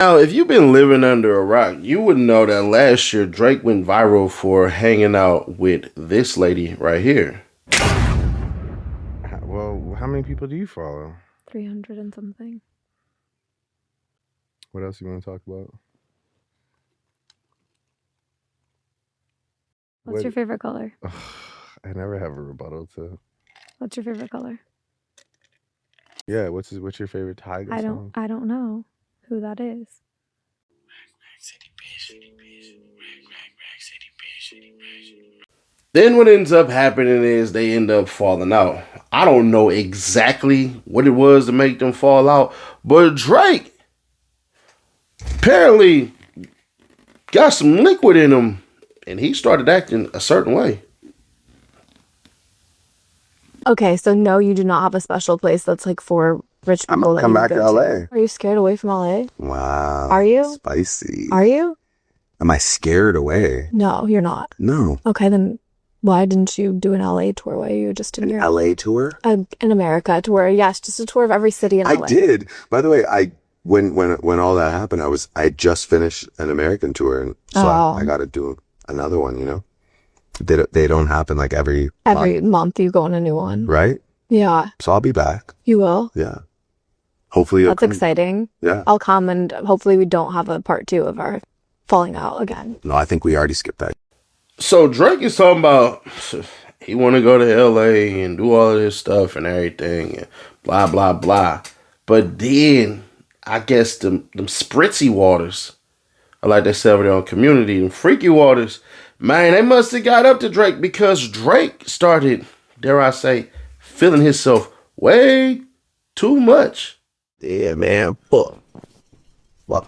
Now, if you've been living under a rock, you would know that last year Drake went viral for hanging out with this lady right here. Well, how many people do you follow? 300 and something. What else you want to talk about? What's your favorite color? I never have a rebuttal to. What's your favorite color? Yeah, what's your favorite Tiger song? I don't know who that is. Then what ends up happening is they end up falling out. I don't know exactly what it was to make them fall out, but Drake apparently got some liquid in him and he started acting a certain way. Okay, so no, you do not have a special place that's like for rich people. I'm gonna come back to LA. Are you scared away from LA? Wow. Are you? Spicy. Are you? Am I scared away? No, you're not. No. Okay, then why didn't you do an LA tour? Why are you just in Europe? LA tour? An America tour, yes, just a tour of every city in LA. I did. By the way, when all that happened, I just finished an American tour, and so I got to do another one. You know, they don't happen like every month. You go on a new one, right? Yeah. So I'll be back. You will. Yeah. Hopefully. That's exciting. Yeah. I'll come, and hopefully we don't have a part 2 of our falling out again. No, I think we already skipped that. So Drake is talking about he want to go to LA and do all of this stuff and everything and blah, blah, blah. But then I guess them spritzy waters, or like they say over there on Community, them freaky waters, man, they must have got up to Drake because Drake started, dare I say, feeling himself way too much. Yeah, man. Fuck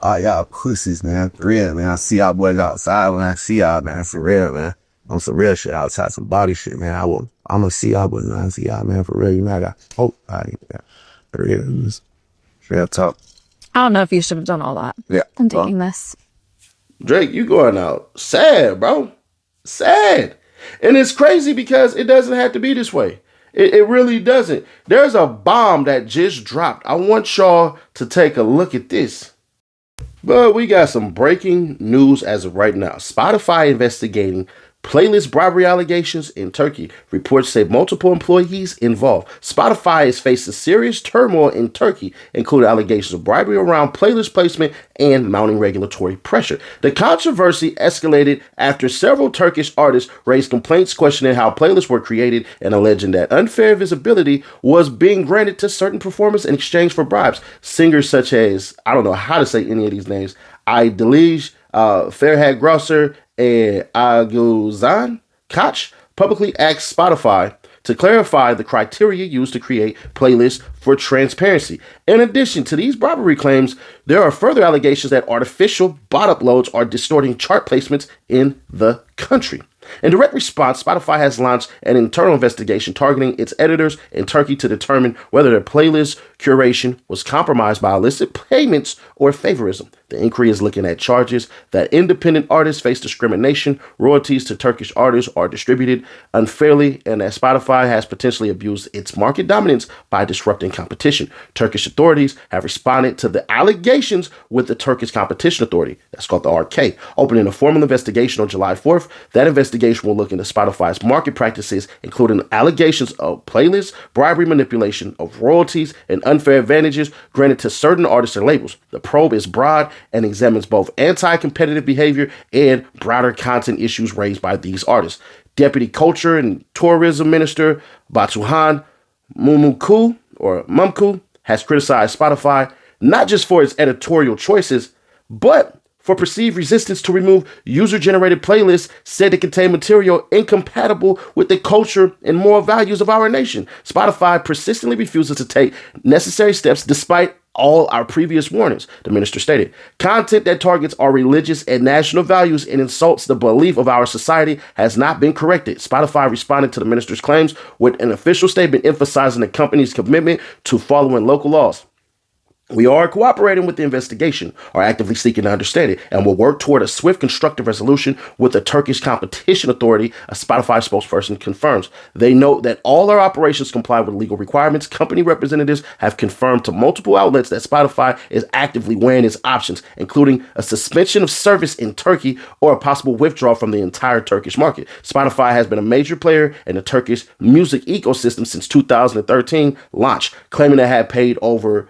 all y'all pussies, man. For real, man. I see y'all boys outside when I see y'all, man. For real, man. On some real shit outside, some body shit, man. I'm gonna see y'all boys when I see y'all, man. For real, you know I got hope out here, man. For real, real talk. I don't know if you should have done all that. Yeah. I'm taking this. Drake, you going out sad, bro. Sad. And it's crazy because it doesn't have to be this way. It really doesn't. There's a bomb that just dropped. I want y'all to take a look at this. But we got some breaking news as of right now. Spotify investigating playlist bribery allegations in Turkey. Reports say multiple employees involved. Spotify is facing serious turmoil in Turkey, including allegations of bribery around playlist placement and mounting regulatory pressure. The controversy escalated after several Turkish artists raised complaints questioning how playlists were created and alleging that unfair visibility was being granted to certain performers in exchange for bribes. Singers such as, I don't know how to say any of these names, Aydilij, Ferhat Grosser, and Aguzan Koch publicly asked Spotify to clarify the criteria used to create playlists for transparency. In addition to these bribery claims, there are further allegations that artificial bot uploads are distorting chart placements in the country. In direct response, Spotify has launched an internal investigation targeting its editors in Turkey to determine whether their playlist curation was compromised by illicit payments or favorism. The inquiry is looking at charges that independent artists face discrimination, royalties to Turkish artists are distributed unfairly, and that Spotify has potentially abused its market dominance by disrupting competition. Turkish authorities have responded to the allegations with the Turkish Competition Authority, that's called the RK, opening a formal investigation on July 4th. That investigation will look into Spotify's market practices, including allegations of playlist bribery, manipulation of royalties, and unfair advantages granted to certain artists and labels. The probe is broad and examines both anti-competitive behavior and broader content issues raised by these artists. Deputy Culture and Tourism Minister Batuhan Mumku has criticized Spotify not just for its editorial choices, but for perceived resistance to remove user-generated playlists said to contain material incompatible with the culture and moral values of our nation. Spotify persistently refuses to take necessary steps despite all our previous warnings, the minister stated. Content that targets our religious and national values and insults the belief of our society has not been corrected. Spotify responded to the minister's claims with an official statement emphasizing the company's commitment to following local laws. We are cooperating with the investigation, are actively seeking to understand it, and will work toward a swift, constructive resolution with the Turkish Competition Authority, a Spotify spokesperson confirms. They note that all our operations comply with legal requirements. Company representatives have confirmed to multiple outlets that Spotify is actively weighing its options, including a suspension of service in Turkey or a possible withdrawal from the entire Turkish market. Spotify has been a major player in the Turkish music ecosystem since 2013 launch, claiming to have paid over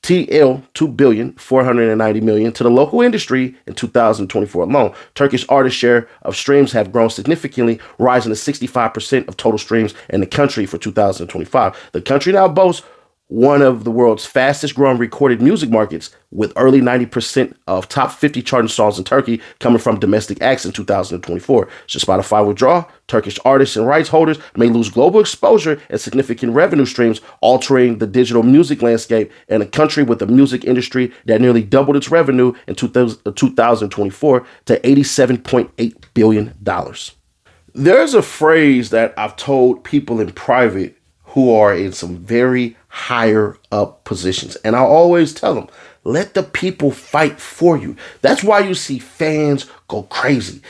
TL $2,490,000,000 to the local industry in 2024 alone. Turkish artist share of streams have grown significantly, rising to 65% of total streams in the country for 2025. The country now boasts one of the world's fastest growing recorded music markets, with early 90% of top 50 charting songs in Turkey coming from domestic acts in 2024. Should Spotify withdraw, Turkish artists and rights holders may lose global exposure and significant revenue streams, altering the digital music landscape in a country with a music industry that nearly doubled its revenue in 2024 to $87.8 billion. There's a phrase that I've told people in private who are in some very higher up positions. And I always tell them, let the people fight for you. That's why you see fans go crazy.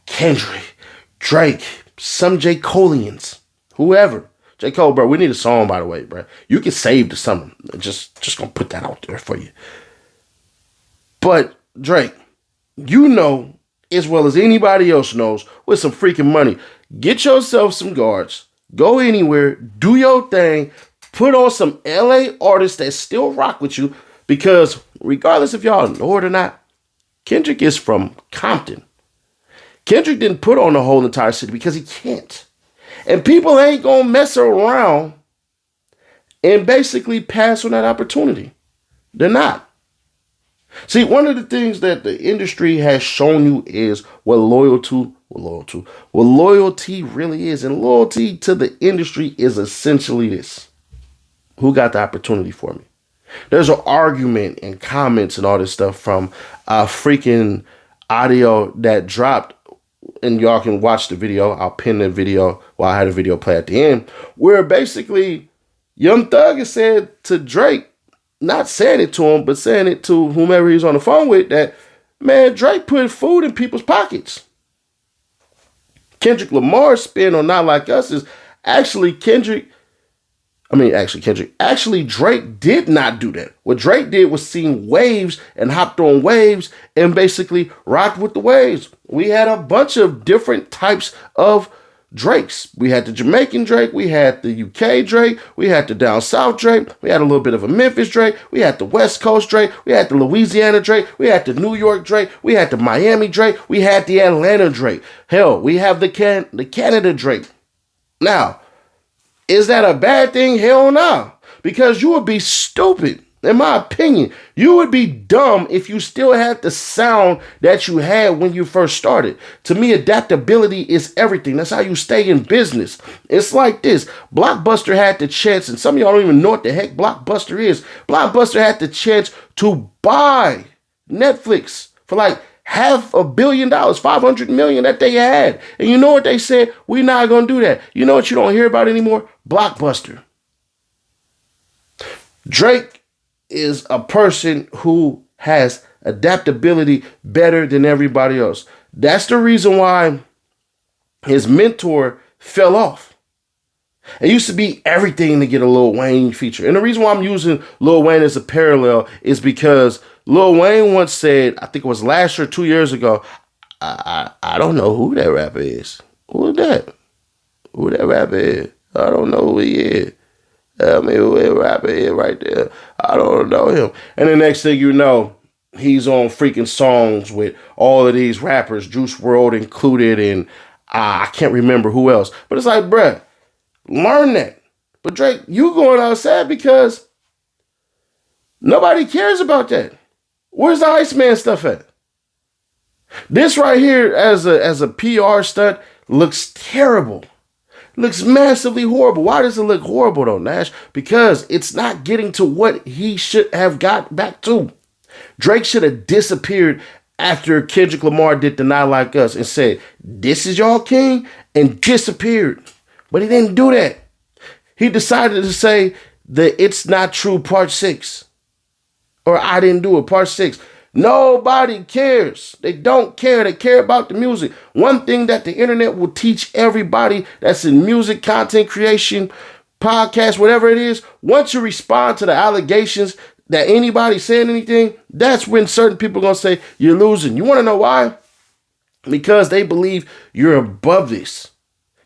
Kendrick, Drake, some J. Coleians, whoever. J. Cole, bro, we need a song, by the way, bro. You can save the summer. Just gonna put that out there for you. But Drake, you know as well as anybody else knows, with some freaking money, get yourself some guards. Go anywhere, do your thing, put on some LA artists that still rock with you, because regardless if y'all know it or not, Kendrick is from Compton. Kendrick didn't put on the whole entire city because he can't. And people ain't gonna mess around and basically pass on that opportunity. They're not. See, one of the things that the industry has shown you is what loyalty really is. And loyalty to the industry is essentially this. Who got the opportunity for me? There's an argument and comments and all this stuff from a freaking audio that dropped, and y'all can watch the video. I'll pin the video while I had a video play at the end, where basically Young Thug has said to Drake, not saying it to him, but saying it to whomever he's on the phone with, that, man, Drake put food in people's pockets. Kendrick Lamar's spin on Not Like Us is actually Drake did not do that. What Drake did was seen waves and hopped on waves and basically rocked with the waves. We had a bunch of different types of Drakes. We had the Jamaican Drake, we had the UK Drake, we had the down south Drake, we had a little bit of a Memphis Drake, we had the West Coast Drake, we had the Louisiana Drake, we had the New York Drake, we had the Miami Drake, we had the Atlanta Drake. Hell, we have the Canada Drake. Now, is that a bad thing? Hell no. Because you would be stupid, in my opinion. You would be dumb if you still had the sound that you had when you first started. To me, adaptability is everything. That's how you stay in business. It's like this. Blockbuster had the chance, and some of y'all don't even know what the heck Blockbuster is. Blockbuster had the chance to buy Netflix for like $500 million, $500 million that they had. And you know what they said? We're not going to do that. You know what you don't hear about anymore? Blockbuster. Drake is a person who has adaptability better than everybody else. That's the reason why his mentor fell off. It used to be everything to get a Lil Wayne feature. And the reason why I'm using Lil Wayne as a parallel is because Lil Wayne once said, I think it was last year, 2 years ago, I don't know who that rapper is. Who is that? Who that rapper is? I don't know who he is. I mean, who that rapper is right there? I don't know him. And the next thing you know, he's on freaking songs with all of these rappers, Juice WRLD included, and I can't remember who else. But it's like, bruh, learn that. But Drake, you going outside because nobody cares about that. Where's the Iceman stuff at? This right here as a PR stunt looks terrible. Looks massively horrible. Why does it look horrible though, Nash? Because it's not getting to what he should have got back to. Drake should have disappeared after Kendrick Lamar did the Not Like Us and said, this is y'all king, and disappeared. But he didn't do that. He decided to say the It's Not True Part 6. or I didn't do it, part 6. Nobody cares. They don't care. They care about the music. One thing that the internet will teach everybody that's in music, content creation, podcast, whatever it is, once you respond to the allegations that anybody saying anything, that's when certain people are going to say you're losing. You want to know why? Because they believe you're above this.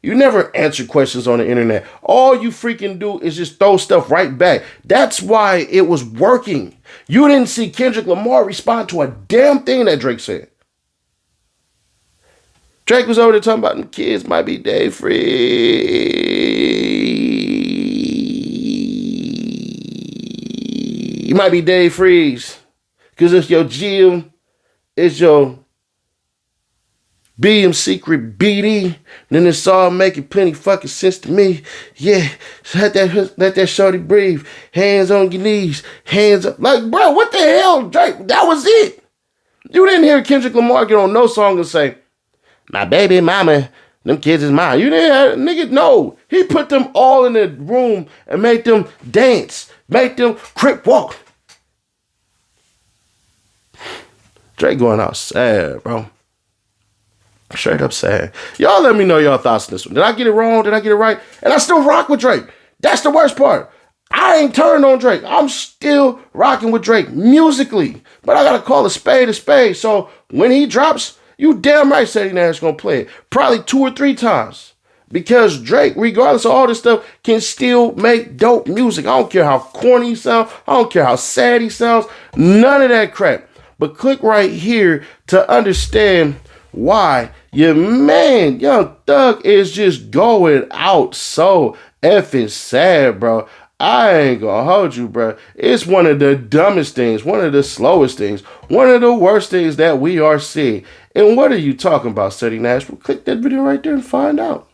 You never answer questions on the internet. All you freaking do is just throw stuff right back. That's why it was working. You didn't see Kendrick Lamar respond to a damn thing that Drake said. Drake was over there talking about them kids might be day free. You might be day freeze. Because it's your Jill, it's your BM secret BD, then it's all making plenty fucking sense to me. Yeah, let that shorty breathe. Hands on your knees, hands up. Like, bro, what the hell, Drake? That was it. You didn't hear Kendrick Lamar get on no song and say, my baby mama, them kids is mine. You didn't have, nigga, no. He put them all in the room and made them dance, made them crip walk. Drake going out sad, bro. Straight up sad. Y'all let me know your thoughts on this one. Did I get it wrong? Did I get it right? And I still rock with Drake. That's the worst part. I ain't turned on Drake. I'm still rocking with Drake musically. But I got to call a spade a spade. So when he drops, you damn right said he's going to play it. Probably 2 or 3 times. Because Drake, regardless of all this stuff, can still make dope music. I don't care how corny he sounds. I don't care how sad he sounds. None of that crap. But click right here to understand why your man, Young Thug, is just going out so effing sad, bro. I ain't gonna hold you, bro. It's one of the dumbest things, one of the slowest things, one of the worst things that we are seeing. And what are you talking about, Study Nash? Well, click that video right there and find out.